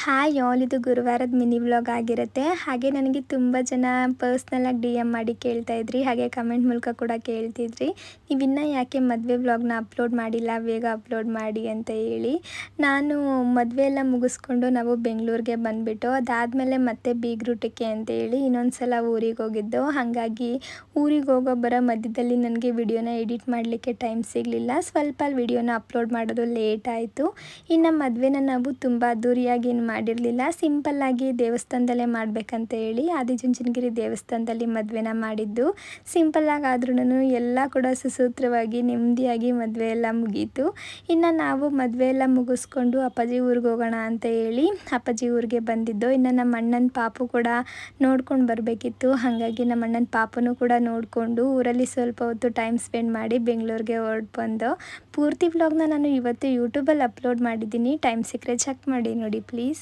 Hi all, ಇದು ಗುರುವಾರದ mini vlog ಆಗಿರುತ್ತೆ. ಹಾಗೆ ನನಗೆ ತುಂಬ ಜನ ಪರ್ಸ್ನಲಾಗಿ ಡಿ ಎಮ್ ಮಾಡಿ ಕೇಳ್ತಾ ಇದ್ರಿ, ಹಾಗೆ ಕಮೆಂಟ್ ಮೂಲಕ ಕೂಡ ಕೇಳ್ತಿದ್ರಿ, ನೀವು ಇನ್ನೂ ಯಾಕೆ ಮದುವೆ ವ್ಲಾಗ್ನ ಅಪ್ಲೋಡ್ ಮಾಡಿಲ್ಲ, ಬೇಗ ಅಪ್ಲೋಡ್ ಮಾಡಿ ಅಂತ ಹೇಳಿ. ನಾನು ಮದುವೆ ಎಲ್ಲ ಮುಗಿಸ್ಕೊಂಡು ನಾವು ಬೆಂಗಳೂರಿಗೆ ಬಂದುಬಿಟ್ಟು ಅದಾದಮೇಲೆ ಮತ್ತೆ ಬೀಗ್ರೂಟಕ್ಕೆ ಅಂತೇಳಿ ಇನ್ನೊಂದು ಸಲ ಊರಿಗೆ ಹೋಗಿದ್ದು. ಹಾಗಾಗಿ ಊರಿಗೆ ಹೋಗೋ ಬರೋ ಮಧ್ಯದಲ್ಲಿ ನನಗೆ ವಿಡಿಯೋನ ಎಡಿಟ್ ಮಾಡಲಿಕ್ಕೆ ಟೈಮ್ ಸಿಗಲಿಲ್ಲ. ಸ್ವಲ್ಪ ವಿಡಿಯೋನ ಅಪ್ಲೋಡ್ ಮಾಡೋದು ಲೇಟ್ ಆಯಿತು. ಇನ್ನು ಮದುವೆನ ನಾವು ತುಂಬ ಅದ್ದೂರಿಯಾಗಿ ಮಾಡಿರಲಿಲ್ಲ, ಸಿಂಪಲ್ಲಾಗಿ ದೇವಸ್ಥಾನದಲ್ಲೇ ಮಾಡಬೇಕಂತ ಹೇಳಿ ಆದಿಚುಂಚನಗಿರಿ ದೇವಸ್ಥಾನದಲ್ಲಿ ಮದುವೆನ ಮಾಡಿದ್ದು. ಸಿಂಪಲ್ಲಾಗಿ ಆದ್ರೂ ಎಲ್ಲ ಕೂಡ ಸುಸೂತ್ರವಾಗಿ ನೆಮ್ಮದಿಯಾಗಿ ಮದುವೆ ಎಲ್ಲ ಮುಗೀತು. ಇನ್ನು ನಾವು ಮದುವೆ ಎಲ್ಲ ಮುಗಿಸ್ಕೊಂಡು ಅಪ್ಪಾಜಿ ಊರಿಗೆ ಹೋಗೋಣ ಅಂತ ಹೇಳಿ ಅಪ್ಪಾಜಿ ಊರಿಗೆ ಬಂದಿದ್ದು. ಇನ್ನು ನಮ್ಮ ಅಣ್ಣನ ಪಾಪು ಕೂಡ ನೋಡ್ಕೊಂಡು ಬರಬೇಕಿತ್ತು. ಹಾಗಾಗಿ ನಮ್ಮ ಅಣ್ಣನ ಪಾಪನೂ ಕೂಡ ನೋಡಿಕೊಂಡು ಊರಲ್ಲಿ ಸ್ವಲ್ಪ ಹೊತ್ತು ಟೈಮ್ ಸ್ಪೆಂಡ್ ಮಾಡಿ ಬೆಂಗಳೂರಿಗೆ ಹೊರಟು ಬಂದು. ಪೂರ್ತಿ ವ್ಲಾಗ್ನ ನಾನು ಇವತ್ತು ಯೂಟ್ಯೂಬಲ್ಲಿ ಅಪ್ಲೋಡ್ ಮಾಡಿದ್ದೀನಿ, ಟೈಮ್ ಸಿಕ್ಕರೆ ಚೆಕ್ ಮಾಡಿ ನೋಡಿ ಪ್ಲೀಸ್.